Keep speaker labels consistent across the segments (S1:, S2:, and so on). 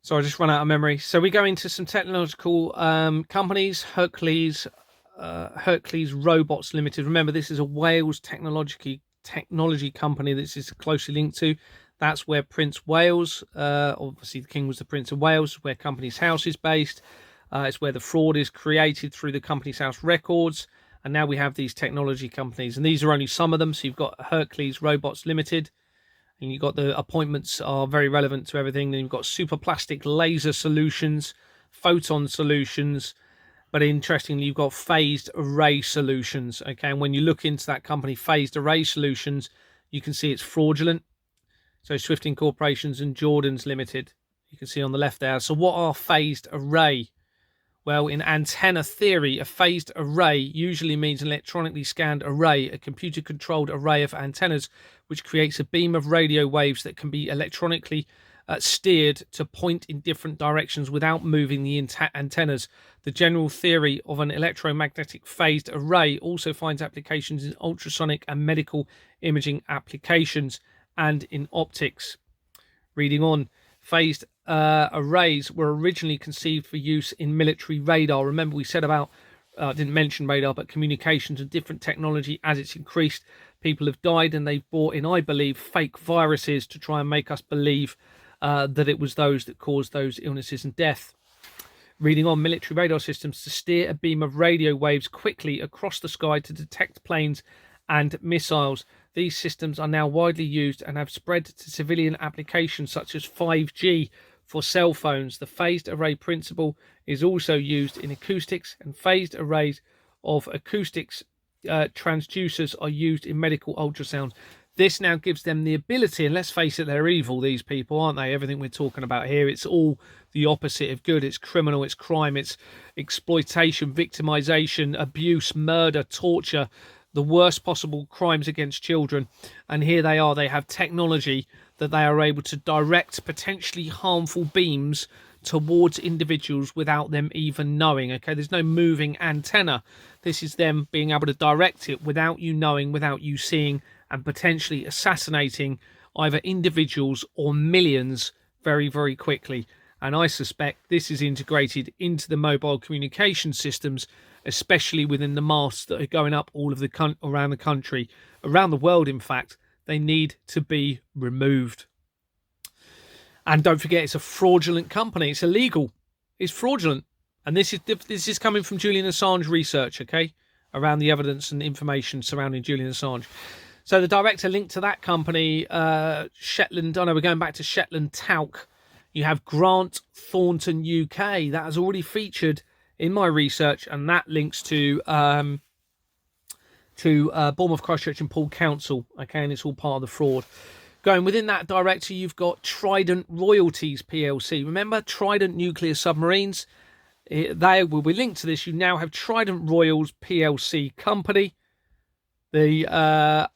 S1: So I just run out of memory. So we go into some technological companies. Hercules Robots Limited. Remember, this is a Wales technology company that this is closely linked to. That's where Prince Wales, obviously the King was the Prince of Wales, where Companies House is based. It's where the fraud is created through the Companies House records. And now we have these technology companies. And these are only some of them. So you've got Hercules Robots Limited. And you've got the appointments are very relevant to everything. Then you've got super plastic laser solutions, photon solutions. But interestingly, you've got phased array solutions. Okay. And when you look into that company, phased array solutions, you can see it's fraudulent. So Swifting Corporations and Jordan's Limited, you can see on the left there. So what are phased array? Well, in antenna theory, a phased array usually means an electronically scanned array, a computer-controlled array of antennas, which creates a beam of radio waves that can be electronically steered to point in different directions without moving the antennas. The general theory of an electromagnetic phased array also finds applications in ultrasonic and medical imaging applications and in optics. Reading on, phased arrays were originally conceived for use in military radar. Remember, we said about, didn't mention radar, but communications and different technology as it's increased. People have died and they've brought in, I believe, fake viruses to try and make us believe that it was those that caused those illnesses and death. Reading on, military radar systems to steer a beam of radio waves quickly across the sky to detect planes and missiles. These systems are now widely used and have spread to civilian applications such as 5G for cell phones. The phased array principle is also used in acoustics, and phased arrays of acoustics transducers are used in medical ultrasound. This now gives them the ability, and let's face it, they're evil, these people, aren't they? Everything we're talking about here, it's all the opposite of good. It's criminal, it's crime, it's exploitation, victimization, abuse, murder, torture, the worst possible crimes against children. And here they are, they have technology that they are able to direct potentially harmful beams towards individuals without them even knowing. Okay, there's no moving antenna. This is them being able to direct it without you knowing, without you seeing, and potentially assassinating either individuals or millions very, very quickly. And I suspect this is integrated into the mobile communication systems, especially within the masts that are going up all of the around the country, around the world. In fact, they need to be removed. And don't forget, it's a fraudulent company. It's illegal. It's fraudulent. And this is coming from Julian Assange research, okay, around the evidence and information surrounding Julian Assange. So the director linked to that company, Shetland. Oh no, we're going back to Shetland Talc. You have Grant Thornton UK. That has already featured in my research, and that links to Bournemouth, Christchurch and Poole Council. Okay, and it's all part of the fraud. Going within that director, you've got Trident Royalties PLC. Remember Trident Nuclear Submarines? They will be linked to this. You now have Trident Royals PLC company. The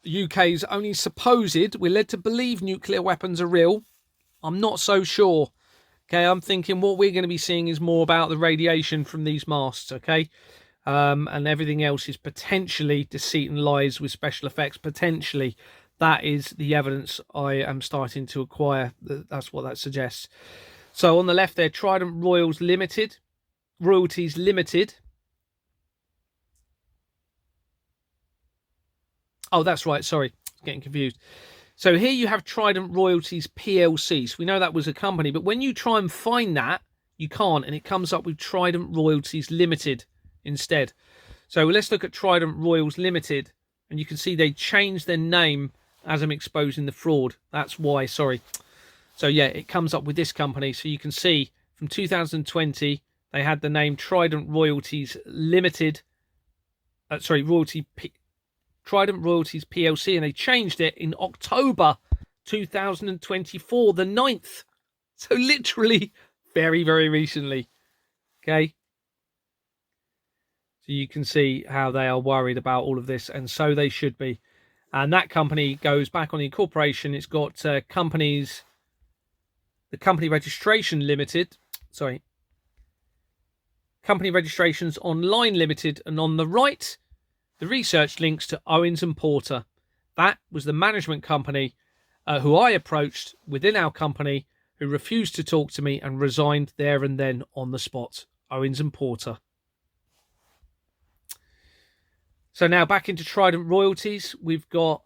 S1: UK's only supposed, we're led to believe nuclear weapons are real. I'm not so sure. Okay, I'm thinking what we're going to be seeing is more about the radiation from these masts, okay? And everything else is potentially deceit and lies with special effects, potentially. That is the evidence I am starting to acquire. That's what that suggests. So on the left there, Trident Royalties Limited. Oh, that's right. Sorry, getting confused. So here you have Trident Royalties PLC. So we know that was a company, but when you try and find that, you can't, and it comes up with Trident Royalties Limited instead. So let's look at Trident Royals Limited, and you can see they changed their name as I'm exposing the fraud. That's why, sorry. So yeah, it comes up with this company. So you can see from 2020, they had the name Trident Royalties Limited. Trident Royalties PLC, and they changed it in October 2024, the 9th. So literally very, very recently. Okay. So you can see how they are worried about all of this, and so they should be. And that company goes back on the incorporation. It's got the company registration limited. Sorry. Company registrations online limited, and on the right, the research links to Owens and Porter. That was the management company who I approached within our company who refused to talk to me and resigned there and then on the spot. Owens and Porter. So now back into Trident royalties. We've got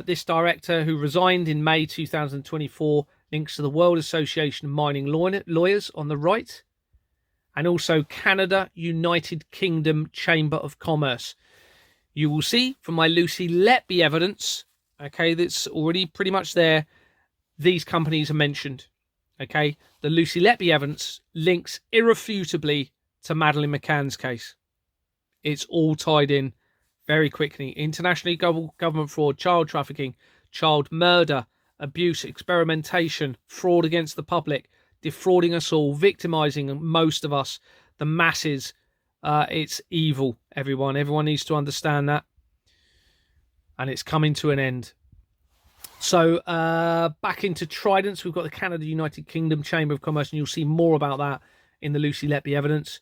S1: this director who resigned in May 2024. Links to the World Association of Mining Lawyers on the right. And also Canada, United Kingdom Chamber of Commerce. You will see from my Lucy Letby evidence, okay, that's already pretty much there, these companies are mentioned. Okay, the Lucy Letby evidence links irrefutably to Madeleine McCann's case. It's all tied in very quickly. Internationally government fraud, child trafficking, child murder, abuse, experimentation, fraud against the public, defrauding us all, victimizing most of us, the masses. It's evil, everyone. Everyone needs to understand that. And it's coming to an end. So back into Tridents, we've got the Canada, United Kingdom Chamber of Commerce, and you'll see more about that in the Lucy Letby evidence.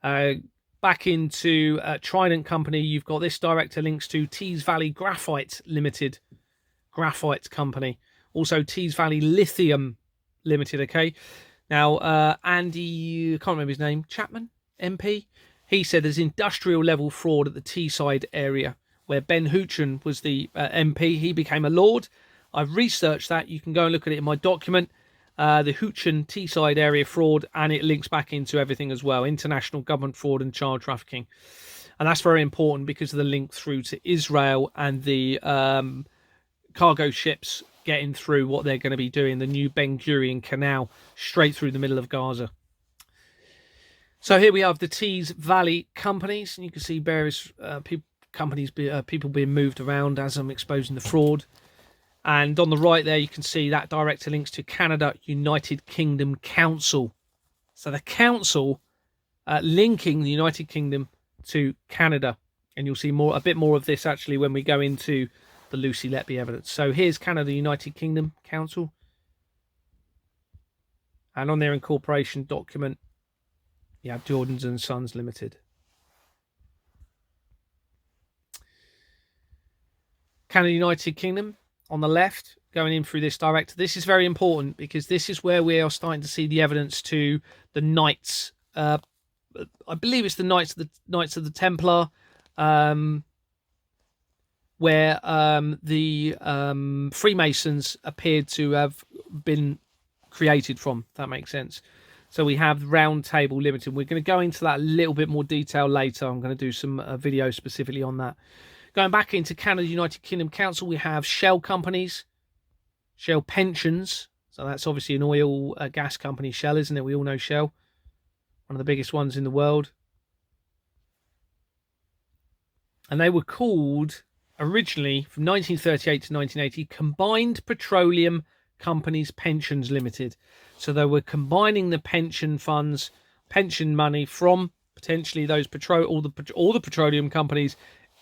S1: Back into Trident Company, you've got this director links to Tees Valley Graphite Limited, graphite company. Also Tees Valley Lithium Limited, okay? Now, Andy, I can't remember his name, Chapman, MP? He said there's industrial level fraud at the Teesside area, where Ben Hoochan was the MP. He became a lord. I've researched that. You can go and look at it in my document. The Hoochan Teesside area fraud, and it links back into everything as well, international government fraud and child trafficking. And that's very important because of the link through to Israel and the cargo ships getting through what they're going to be doing, the new Ben Gurion Canal straight through the middle of Gaza. So here we have the Tees Valley companies, and you can see various people being moved around as I'm exposing the fraud. And on the right there, you can see that director links to Canada, United Kingdom Council. So the council linking the United Kingdom to Canada. And you'll see a bit more of this actually when we go into the Lucy Letby evidence. So here's Canada, United Kingdom Council. And on their incorporation document, you have Jordans and Sons Limited. Canada, United Kingdom. On the left, going in through this director. This is very important because this is where we are starting to see the evidence to the Knights. I believe it's the Knights of the Templar, where the Freemasons appeared to have been created from, if that makes sense. So we have Round Table Limited. We're going to go into that a little bit more detail later. I'm going to do some videos specifically on that. Going back into Canada, United Kingdom Council, we have Shell companies, Shell pensions. So that's obviously an oil gas company, Shell, isn't it? We all know Shell, one of the biggest ones in the world. And they were called originally from 1938 to 1980 Combined Petroleum Companies Pensions Limited. So they were combining the pension funds, pension money from potentially those all the petroleum companies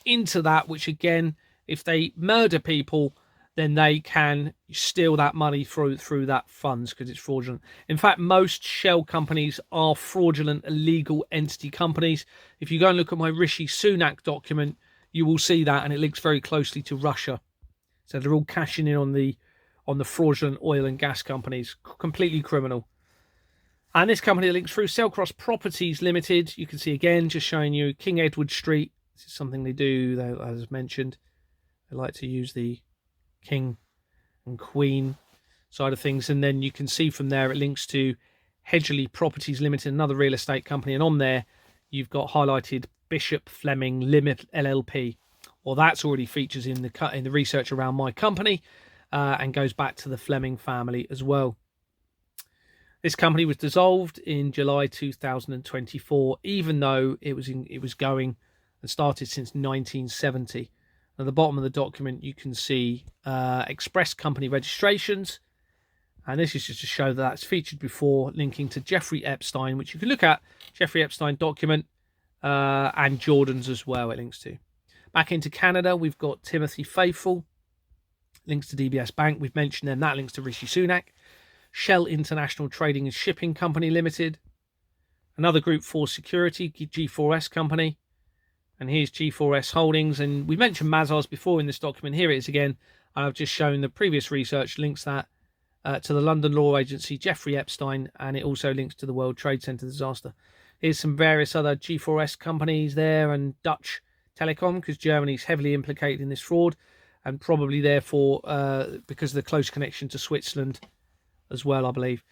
S1: into that, which again, if they murder people, then they can steal that money through that funds because it's fraudulent. In fact, most shell companies are fraudulent illegal entity companies. If you go and look at my Rishi Sunak document, you will see that, and it links very closely to Russia. So they're all cashing in on the fraudulent oil and gas companies, completely criminal. And this company links through Cellcross Properties Limited. You can see again, just showing you King Edward Street. This is something they do, as mentioned. They like to use the king and queen side of things. And then you can see from there, it links to Hedgley Properties Limited, another real estate company. And on there, you've got highlighted Bishop Fleming Limit LLP. Well, that's already features in the research around my company and goes back to the Fleming family as well. This company was dissolved in July 2024, even though it was going and started since 1970. At the bottom of the document, you can see express company registrations. And this is just to show that that's featured before, linking to Jeffrey Epstein, which you can look at, Jeffrey Epstein document, and Jordan's as well, it links to. Back into Canada, we've got Timothy Faithful, links to DBS Bank. We've mentioned them, that links to Rishi Sunak. Shell International Trading and Shipping Company Limited. Another Group 4 Security, G4S company. And here's G4S Holdings. And we mentioned Mazars before in this document. Here it is again. I've just shown the previous research links that to the London law agency Jeffrey Epstein, and it also links to the World Trade Center disaster. Here's some various other G4S companies there, and Dutch Telecom, because Germany's heavily implicated in this fraud, and probably therefore because of the close connection to Switzerland as well, I believe.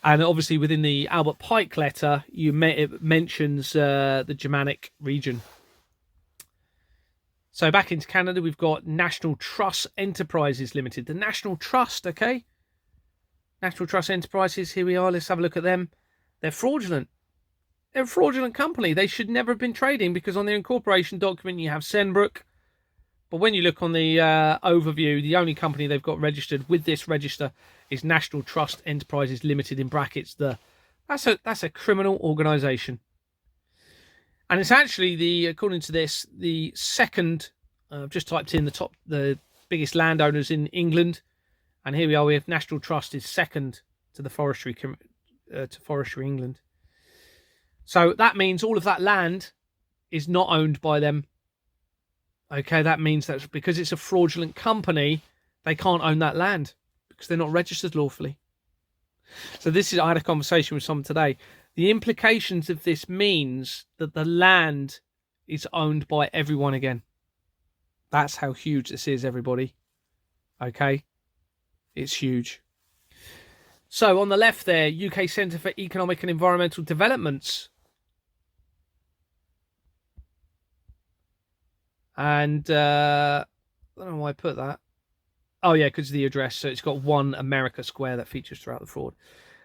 S1: And obviously within the Albert Pike letter, it mentions the Germanic region. So back into Canada, we've got National Trust Enterprises Limited. The National Trust, okay? National Trust Enterprises, here we are. Let's have a look at them. They're fraudulent. They're a fraudulent company. They should never have been trading, because on their incorporation document you have Senbrook. But when you look on the overview, the only company they've got registered with this register is National Trust Enterprises Limited, in brackets. That's a criminal organisation. And it's actually, according to this, the second. I've just typed in the biggest landowners in England, and here we are. We have National Trust is second to the Forestry England. So that means all of that land is not owned by them. Okay, that means that because it's a fraudulent company, they can't own that land because they're not registered lawfully. So I had a conversation with someone today. The implications of this means that the land is owned by everyone again. That's how huge this is, everybody. Okay? It's huge. So on the left there, UK Centre for Economic and Environmental Developments. And I don't know why I put that. Oh, yeah, because of the address. So it's got One America Square that features throughout the fraud.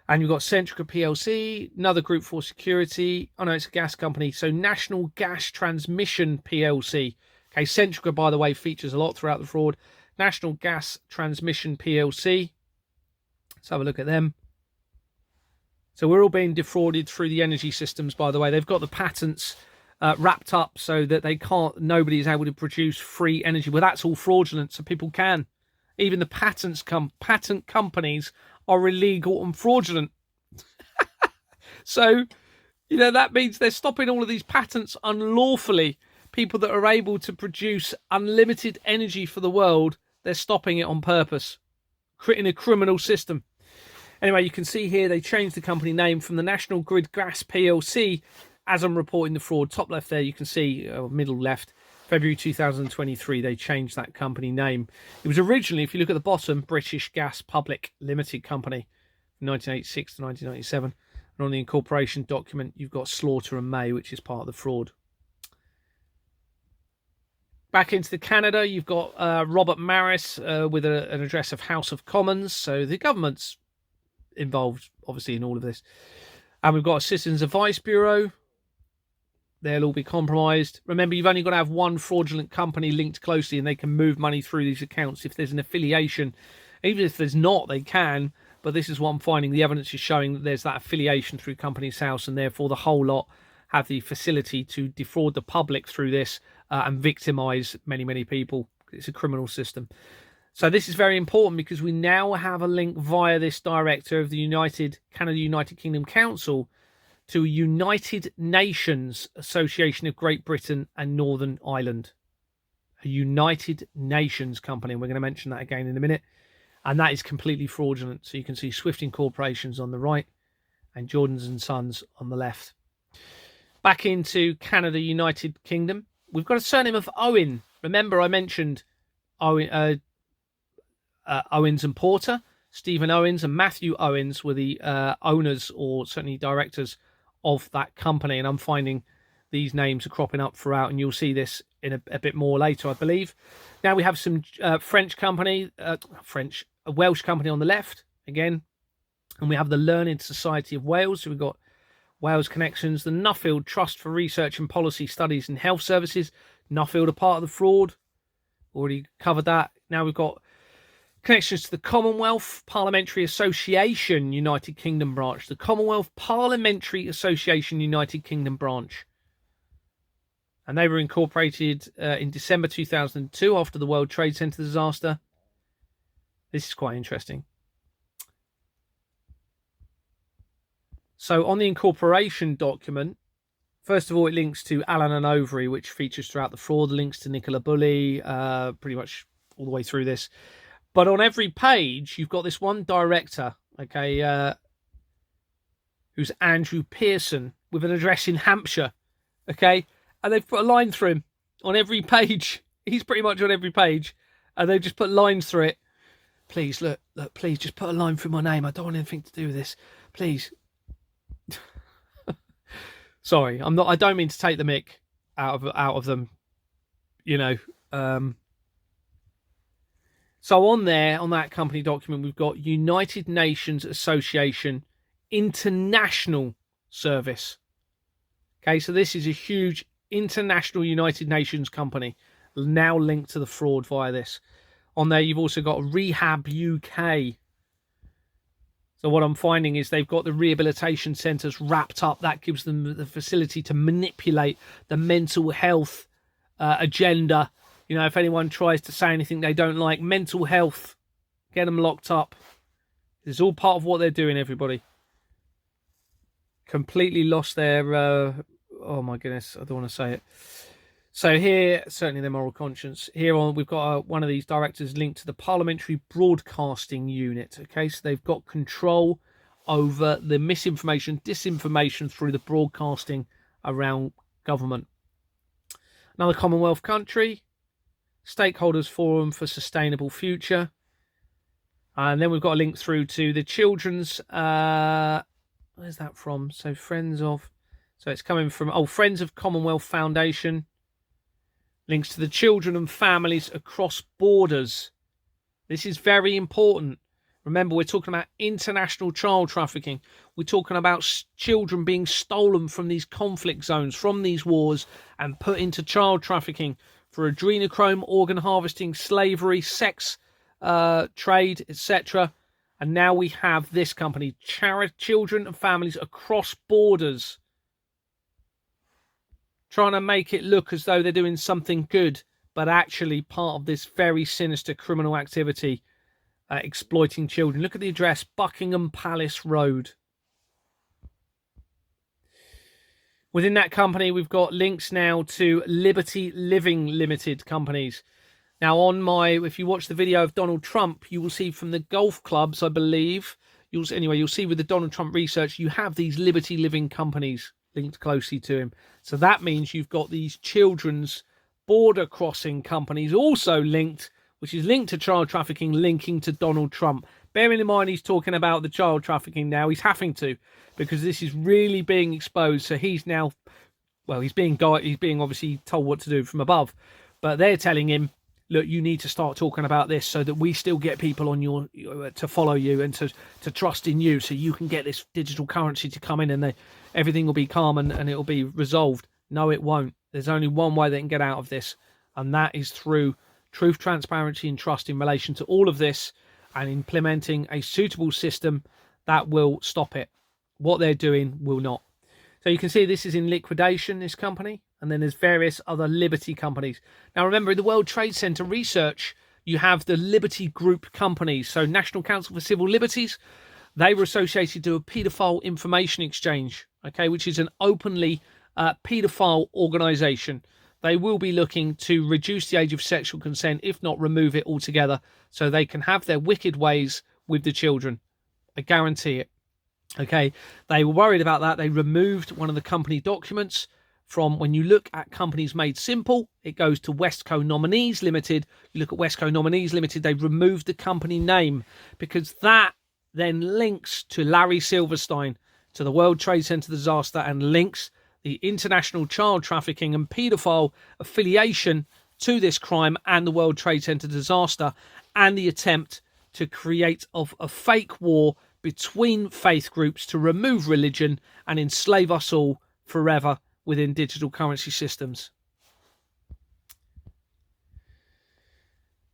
S1: And you've got Centrica PLC, another group for security. Oh, no, it's a gas company. So National Gas Transmission PLC. Okay, Centrica, by the way, features a lot throughout the fraud. National Gas Transmission PLC. Let's have a look at them. So we're all being defrauded through the energy systems, by the way. They've got the patents wrapped up so that nobody is able to produce free energy. Well, that's all fraudulent, so people can. Even the patent companies are illegal and fraudulent. So, that means they're stopping all of these patents unlawfully. People that are able to produce unlimited energy for the world, they're stopping it on purpose, creating a criminal system. Anyway, you can see here they changed the company name from the National Grid Gas PLC, as I'm reporting the fraud. Top left there, you can see, middle left, February 2023, they changed that company name. It was originally, if you look at the bottom, British Gas Public Limited Company, from 1986 to 1997. And on the incorporation document, you've got Slaughter and May, which is part of the fraud. Back into Canada, you've got Robert Maris with an address of House of Commons. So the government's involved, obviously, in all of this. And we've got a Citizens Advice Bureau. They'll all be compromised. Remember, you've only got to have one fraudulent company linked closely, and they can move money through these accounts if there's an affiliation. Even if there's not, they can. But this is what I'm finding. The evidence is showing that there's that affiliation through Companies House, and therefore the whole lot have the facility to defraud the public through this and victimise many, many people. It's a criminal system. So this is very important because we now have a link via this director of the Canada United Kingdom Council to United Nations Association of Great Britain and Northern Ireland. A United Nations company. And we're going to mention that again in a minute. And that is completely fraudulent. So you can see Swift Incorporations on the right and Jordan's and Sons on the left. Back into Canada, United Kingdom. We've got a surname of Owen. Remember, I mentioned Owens and Porter. Stephen Owens and Matthew Owens were the owners, or certainly directors, of that company. And I'm finding these names are cropping up throughout, and you'll see this in a bit more later, I believe. Now we have some a Welsh company on the left again. And we have the Learned Society of Wales. So we've got Wales connections, the Nuffield Trust for Research and Policy Studies in Health Services. Nuffield are part of the fraud. Already covered that. Now we've got connections to the Commonwealth Parliamentary Association United Kingdom branch. The Commonwealth Parliamentary Association United Kingdom branch. And they were incorporated in December 2002 after the World Trade Center disaster. This is quite interesting. So on the incorporation document, first of all, it links to Allen and Overy, which features throughout the fraud. Links to Nicola Bulley, pretty much all the way through this. But on every page, you've got this one director, okay, who's Andrew Pearson, with an address in Hampshire, okay? And they've put a line through him on every page. He's pretty much on every page. And they've just put lines through it. Please, look, please, just put a line through my name. I don't want anything to do with this. Please. Sorry, I don't mean to take the mick out of them, you know. So on there, on that company document, we've got United Nations Association International Service. Okay, so this is a huge international United Nations company now linked to the fraud via this. On there, you've also got Rehab UK. So what I'm finding is they've got the rehabilitation centres wrapped up. That gives them the facility to manipulate the mental health agenda. You know, if anyone tries to say anything they don't like, mental health, get them locked up. It's all part of what they're doing, everybody. Completely lost their, oh my goodness, I don't want to say it. So here, certainly their moral conscience. Here on, we've got one of these directors linked to the Parliamentary Broadcasting Unit. Okay, so they've got control over the misinformation, disinformation through the broadcasting around government. Another Commonwealth country, Stakeholders Forum for Sustainable Future. And then we've got a link through to the children's, where's that from? So Friends of, so it's coming from, Friends of Commonwealth Foundation. Links to the children and families across borders. This is very important. Remember, we're talking about international child trafficking. We're talking about children being stolen from these conflict zones, from these wars, and put into child trafficking for adrenochrome, organ harvesting, slavery, sex trade, etc. And now we have this company, children and families across borders, trying to make it look as though they're doing something good, but actually part of this very sinister criminal activity, exploiting children. Look at the address, Buckingham Palace Road. Within that company, we've got links now to Liberty Living Limited companies. Now, if you watch the video of Donald Trump, you will see from the golf clubs, I believe, you'll see with the Donald Trump research, you have these Liberty Living companies linked closely to him. So that means you've got these children's border crossing companies also linked, which is linked to child trafficking, linking to Donald Trump. Bearing in mind he's talking about the child trafficking now, he's having to, because this is really being exposed. So he's now, he's being obviously told what to do from above, but they're telling him, look, you need to start talking about this so that we still get people on to follow you and to trust in you, so you can get this digital currency to come in and everything will be calm and it'll be resolved. No, it won't. There's only one way they can get out of this, and that is through truth, transparency, and trust in relation to all of this, and implementing a suitable system that will stop it. What they're doing will not. So you can see this is in liquidation, this company, and then there's various other Liberty companies. Now remember, in the World Trade Center research, you have the Liberty Group companies. So National Council for Civil Liberties, they were associated to a paedophile information exchange, okay, which is an openly paedophile organisation. They will be looking to reduce the age of sexual consent, if not remove it altogether, so they can have their wicked ways with the children. I guarantee it. Okay, they were worried about that. They removed one of the company documents from, when you look at companies made simple, it goes to Westco Nominees Limited. You look at Westco Nominees Limited, they removed the company name, because that then links to Larry Silverstein, to the World Trade Center disaster, and links the international child trafficking and paedophile affiliation to this crime and the World Trade Center disaster, and the attempt to create a fake war between faith groups to remove religion and enslave us all forever within digital currency systems.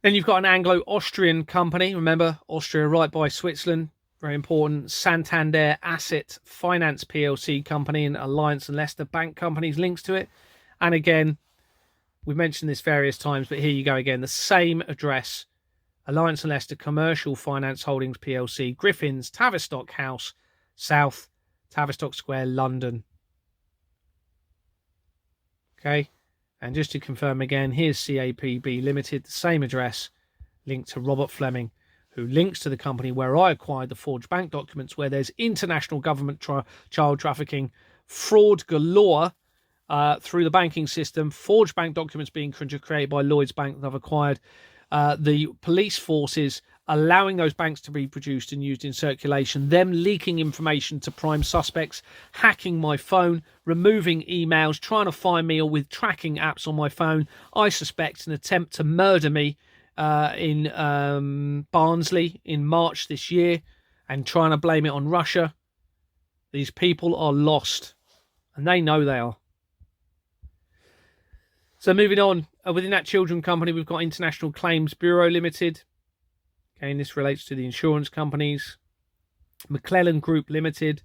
S1: Then you've got an Anglo-Austrian company. Remember, Austria right by Switzerland. Very important. Santander Asset Finance PLC company and Alliance and Leicester Bank companies links to it. And again, we've mentioned this various times, but here you go again. The same address. Alliance and Leicester Commercial Finance Holdings PLC, Griffin's, Tavistock House, South, Tavistock Square, London. Okay, and just to confirm again, here's CAPB Limited, the same address, linked to Robert Fleming, who links to the company where I acquired the forged bank documents, where there's international government child trafficking, fraud galore through the banking system, forged bank documents being created by Lloyds Bank that I've acquired, the police forces allowing those banks to be produced and used in circulation, them leaking information to prime suspects, hacking my phone, removing emails, trying to find me, or with tracking apps on my phone. I suspect an attempt to murder me in Barnsley in March this year, and trying to blame it on Russia. These people are lost, and they know they are. So moving on, within that children company, we've got International Claims Bureau Limited. Again, this relates to the insurance companies. McClellan Group Limited,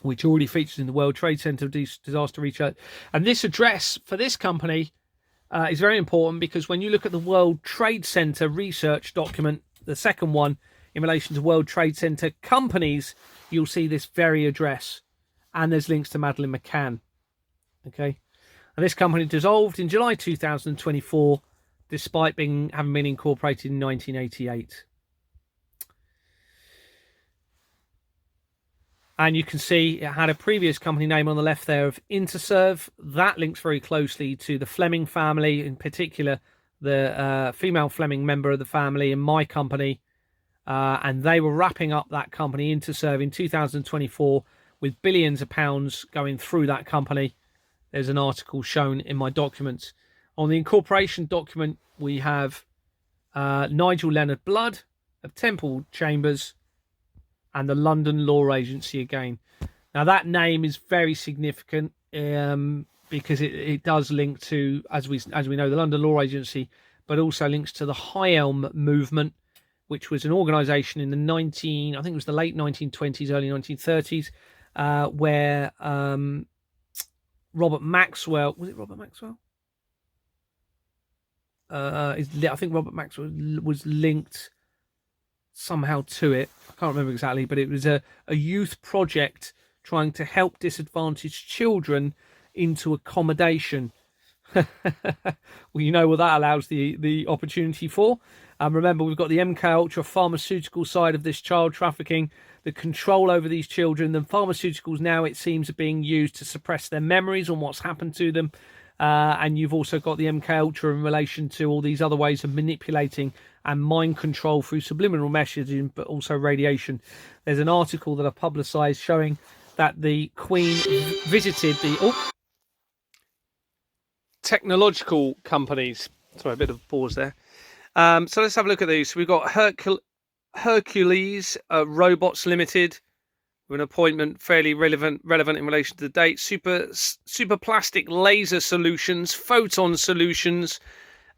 S1: which already features in the World Trade Center disaster research. And this address for this company is very important, because when you look at the World Trade Center research document, the second one in relation to World Trade Center companies, you'll see this very address. And there's links to Madeleine McCann. Okay. And this company dissolved in July 2024, despite having been incorporated in 1988. And you can see it had a previous company name on the left there of Interserve. That links very closely to the Fleming family, in particular the female Fleming member of the family in my company. And they were wrapping up that company, Interserve, in 2024, with billions of pounds going through that company. There's an article shown in my documents. On the incorporation document, we have Nigel Leonard Blood of Temple Chambers and the London Law Agency again. Now, that name is very significant because it does link to, as we know, the London Law Agency, but also links to the High Elm movement, which was an organisation in the I think it was the late 1920s, early 1930s, where Robert Maxwell, was it Robert Maxwell? I think Robert Maxwell was linked somehow to it. I can't remember exactly, but it was a youth project trying to help disadvantaged children into accommodation. Well, you know what that allows the opportunity for. Remember, we've got the MK Ultra pharmaceutical side of this child trafficking, the control over these children. The pharmaceuticals now, it seems, are being used to suppress their memories on what's happened to them. And you've also got the MK Ultra in relation to all these other ways of manipulating and mind control through subliminal messaging, but also radiation. There's an article that I publicised showing that the Queen visited the technological companies. Sorry, a bit of a pause there. So let's have a look at these. So we've got Hercules Robots Limited, with an appointment fairly relevant in relation to the date. Super Plastic Laser Solutions, Photon Solutions,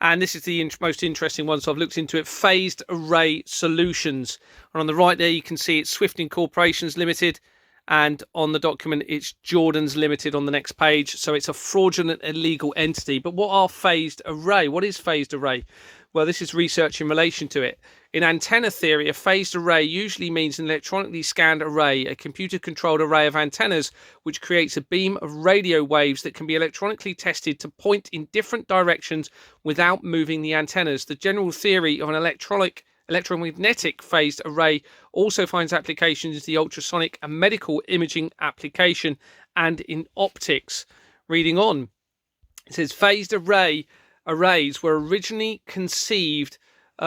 S1: and this is the most interesting one, so I've looked into it. Phased Array Solutions, and on the right there you can see it's Swift Incorporations Limited, and on the document it's Jordan's Limited on the next page. So it's a fraudulent illegal entity. But what are phased array? What is phased array? Well, this is research in relation to it. In antenna theory, a phased array usually means an electronically scanned array, a computer-controlled array of antennas, which creates a beam of radio waves that can be electronically tested to point in different directions without moving the antennas. The general theory of an electromagnetic phased array also finds applications in the ultrasonic and medical imaging application and in optics. Reading on, it says phased arrays were originally conceived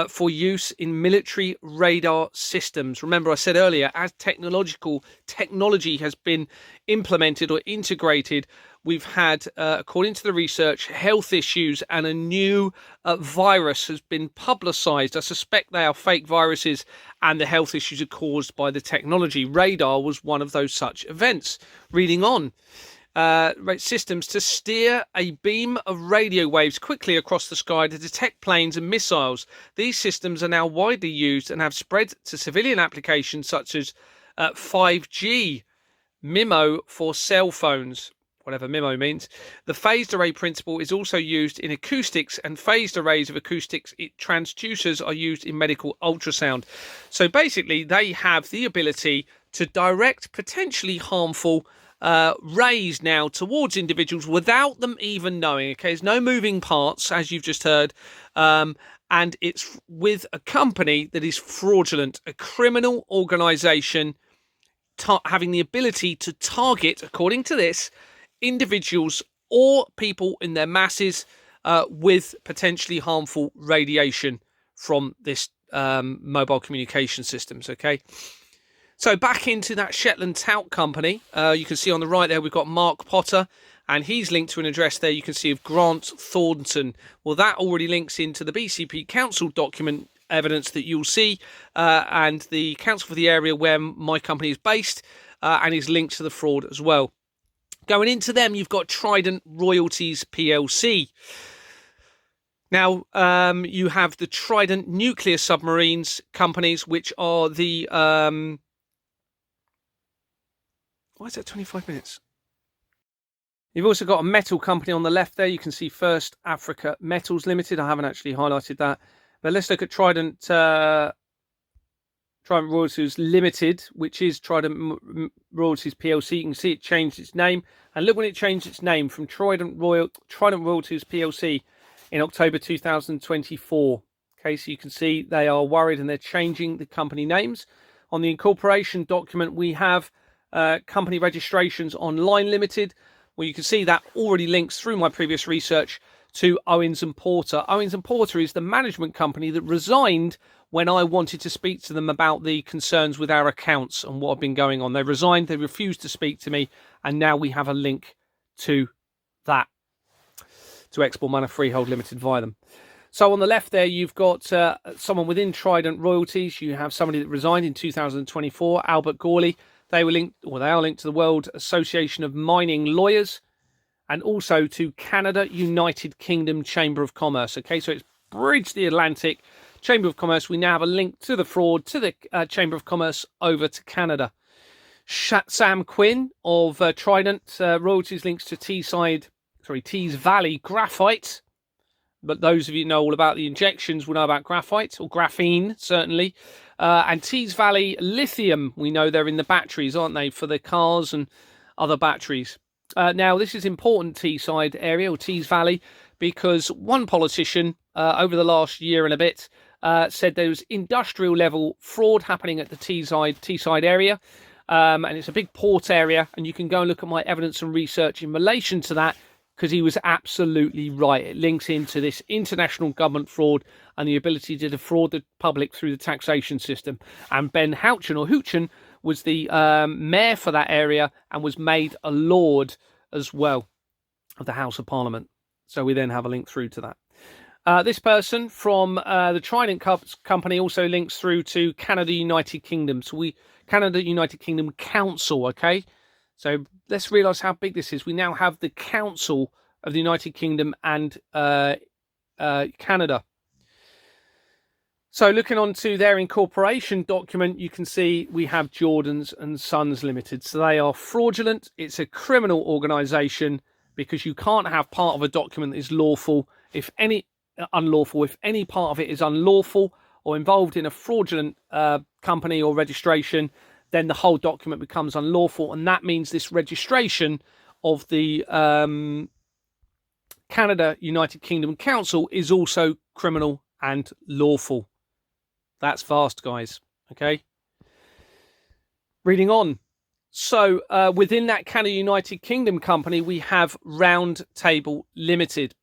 S1: for use in military radar systems. Remember, I said earlier, as technology has been implemented or integrated, we've had, according to the research, health issues, and a new virus has been publicised. I suspect they are fake viruses, and the health issues are caused by the technology. Radar was one of those such events. Reading on. Systems to steer a beam of radio waves quickly across the sky to detect planes and missiles. These systems are now widely used and have spread to civilian applications such as 5G, MIMO for cell phones, whatever MIMO means. The phased array principle is also used in acoustics, and phased arrays of acoustics transducers are used in medical ultrasound. So basically, they have the ability to direct potentially harmful rays now towards individuals without them even knowing. Okay, there's no moving parts, as you've just heard, and it's with a company that is fraudulent, a criminal organisation having the ability to target, according to this, individuals or people in their masses with potentially harmful radiation from this mobile communication systems. Okay, so back into that Shetland Tout company, you can see on the right there we've got Mark Potter, and he's linked to an address there you can see of Grant Thornton. Well, that already links into the BCP Council document evidence that you'll see, and the council for the area where my company is based, and is linked to the fraud as well. Going into them, you've got Trident Royalties PLC. Now, you have the Trident Nuclear Submarines companies, which are the... why is that 25 minutes? You've also got a metal company on the left there. You can see First Africa Metals Limited. I haven't actually highlighted that. But let's look at Trident Royalties Limited, which is Trident Royalties PLC. You can see it changed its name. And look when it changed its name from Trident Royalties PLC in October 2024. Okay, so you can see they are worried and they're changing the company names. On the incorporation document, we have company registrations online limited. Well, you can see that already links through my previous research to Owens and Porter. Owens and Porter is the management company that resigned when I wanted to speak to them about the concerns with our accounts and what had been going on. They resigned, they refused to speak to me, and now we have a link to that, to Export Manor Freehold Limited via them. So on the left there, you've got someone within Trident Royalties. You have somebody that resigned in 2024, Albert Gawley. They were linked, or they are linked to the World Association of Mining Lawyers, and also to Canada United Kingdom Chamber of Commerce. Okay, so it's bridged the Atlantic. Chamber of Commerce, we now have a link to the fraud, to the Chamber of Commerce over to Canada. Sam Quinn of Trident Royalties links to Tees Valley Graphite. But those of you who know all about the injections will know about graphite, or graphene, certainly. And Tees Valley Lithium, we know they're in the batteries, aren't they, for the cars and other batteries. Now, this is important, Teesside area, or Tees Valley, because one politician over the last year and a bit said there was industrial level fraud happening at the Teesside area. And it's a big port area, and you can go and look at my evidence and research in relation to that, because he was absolutely right. It links into this international government fraud and the ability to defraud the public through the taxation system. And Ben Houchen was the mayor for that area and was made a lord as well of the House of Parliament. So we then have a link through to that. This person from the Trident company also links through to Canada United Kingdom. So Canada United Kingdom Council, okay? So let's realise how big this is. We now have the Council of the United Kingdom and Canada. So looking on to their incorporation document, you can see we have Jordans and Sons Limited. So they are fraudulent. It's a criminal organisation, because you can't have part of a document that is lawful if any unlawful. If any part of it is unlawful or involved in a fraudulent company or registration, then the whole document becomes unlawful, and that means this registration of the Canada United Kingdom Council is also criminal and lawful. That's vast, guys. Okay. Reading on. So within that Canada United Kingdom company, we have Round Table Limited.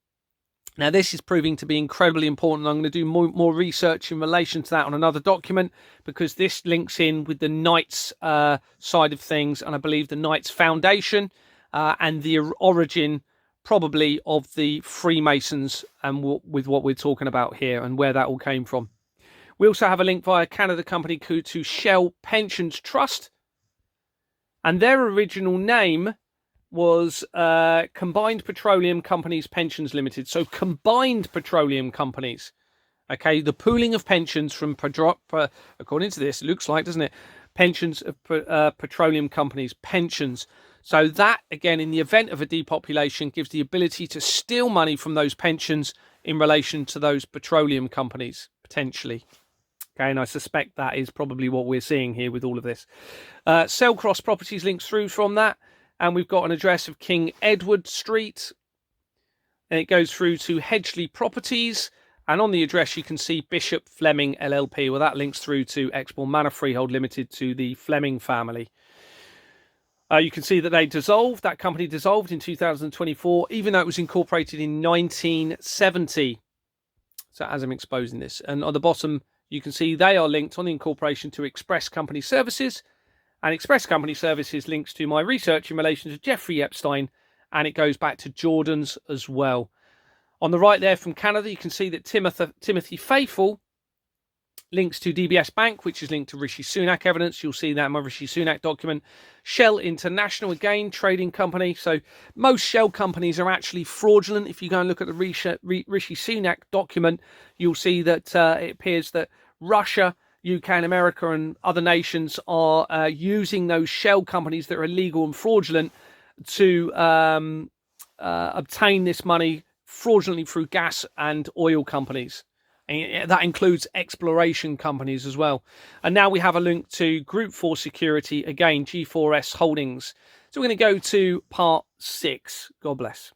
S1: Now, this is proving to be incredibly important. I'm going to do more research in relation to that on another document, because this links in with the Knights side of things, and I believe the Knights Foundation and the origin probably of the Freemasons, and with what we're talking about here and where that all came from. We also have a link via Canada company to Shell Pensions Trust, and their original name was Combined Petroleum Companies Pensions Limited. So Combined Petroleum Companies. Okay, the pooling of pensions from, according to this, it looks like, doesn't it? Pensions of petroleum companies, pensions. So that, again, in the event of a depopulation, gives the ability to steal money from those pensions in relation to those petroleum companies, potentially. Okay, and I suspect that is probably what we're seeing here with all of this. Cellcross Properties links through from that. And we've got an address of King Edward Street. And it goes through to Hedgley Properties. And on the address, you can see Bishop Fleming LLP. Well, that links through to Exmoor Manor Freehold Limited, to the Fleming family. You can see that they dissolved. That company dissolved in 2024, even though it was incorporated in 1970. So as I'm exposing this, and on the bottom, you can see they are linked on the incorporation to Express Company Services, and Express Company Services links to my research in relation to Jeffrey Epstein, and it goes back to Jordan's as well. On the right there from Canada, you can see that Timothy Faithful links to DBS Bank, which is linked to Rishi Sunak evidence. You'll see that in my Rishi Sunak document. Shell International, again, trading company. So most shell companies are actually fraudulent. If you go and look at the Rishi Sunak document, you'll see that it appears that Russia, UK and America and other nations are using those shell companies that are illegal and fraudulent to obtain this money fraudulently through gas and oil companies. And that includes exploration companies as well. And now we have a link to Group 4 Security, again, G4S Holdings. So we're going to go to part 6. God bless.